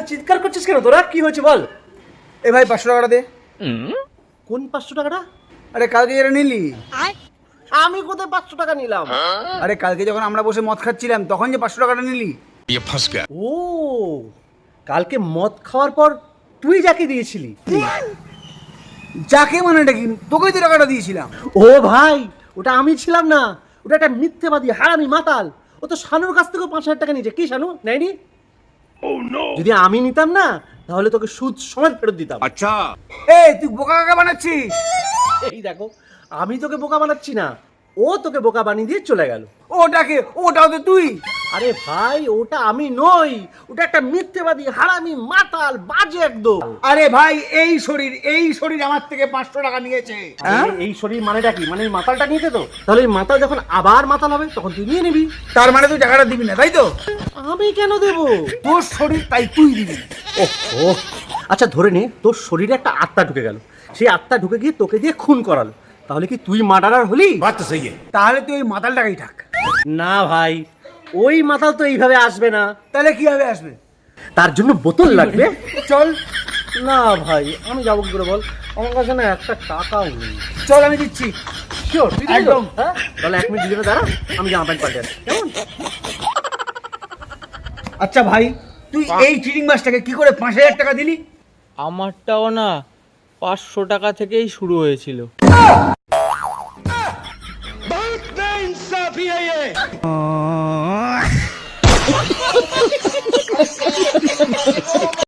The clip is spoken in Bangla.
চিৎকার করছিস কেন তোরা? কি হয়েছে বল? এ ভাই 500 টাকাটা দে। কোন 500 টাকাটা? আরে কালকে যেটা নিলি। আমি কোথায় 500 টাকা নিলাম? আরে কালকে যখন আমরা বসে মদ খাচ্ছিলাম তখন যে 500 টাকাটা নিলি। ও, কালকে মদ খাওয়ার পর তুই যাকে দিয়েছিলি? যাকে মানে এটা কি? তোকেই তো টাকাটা দিয়েছিলাম। ও ভাই, ওটা আমি ছিলাম না, ওটা একটা মিথ্যেবাদী হারামি মাতাল। ও তো শানুর কাছ থেকেও 5,000 টাকা নিয়েছে। কি শানু নেয়নি? যদি আমি নিতাম না তাহলে তোকে সুদ সমেত ফেরত দিতাম। अच्छा এই তুই বোকা কাকা বানাচ্ছিস। এই দেখো, আমি তোকে বোকা বানাচ্ছি না, ও তোকে বোকা বানিয়ে দিয়ে চলে গেল। ওটাকে, ওটাও তো তুই। আরে ভাই, ওটা আমি নই, ওটা একটা মিথ্যেবাদী হারামি মাতাল বাজে একদম। আরে ভাই এই শরীর আমার থেকে 500 টাকা নিয়েছে। এই শরীর মানেটা কি? মানে এই মাতালটা নিতে তো, তাহলে এই মাতাল যখন আবার মাতাল হবে তখন তুই নিয়ে নিবি। তার মানে তুই টাকাটা দিবি না, তাই তো? আমি কেন দেব? তোর শরীর তাই তুই দিবি। ও, আচ্ছা ধরে নে তোর শরীরে একটা আত্মা ঢুকে গেল, সেই আত্মা ঢুকে গিয়ে তোকে দিয়ে খুন করালো, তাহলে কি তুই মার্ডারার হলি? बात तो सही है। তাহলে তুই ওই মাতালটাকেই থাক। না ভাই, ওই মাতাল তো এইভাবে আসবে না, তাহলে কিভাবে আসবে? তার জন্য বোতল লাগবে। চল না ভাই, আমি যাবো কি করে বল? আমার কাছে না একটা টাকাও নেই। চল আমি দিচ্ছি। শিওর? তুই দিবি তো? একদম। হ্যাঁ, তাহলে 1 মিনিট দুজনে দাঁড়া, আমি জামা প্যান্ট পাল্টে আসছি, কেমন? আচ্ছা ভাই, তুই এই চিটিং মাছটাকে কি করে 5,000 টাকা দিলি? আমারটাও না 500 টাকা থেকেই শুরু হয়েছিল।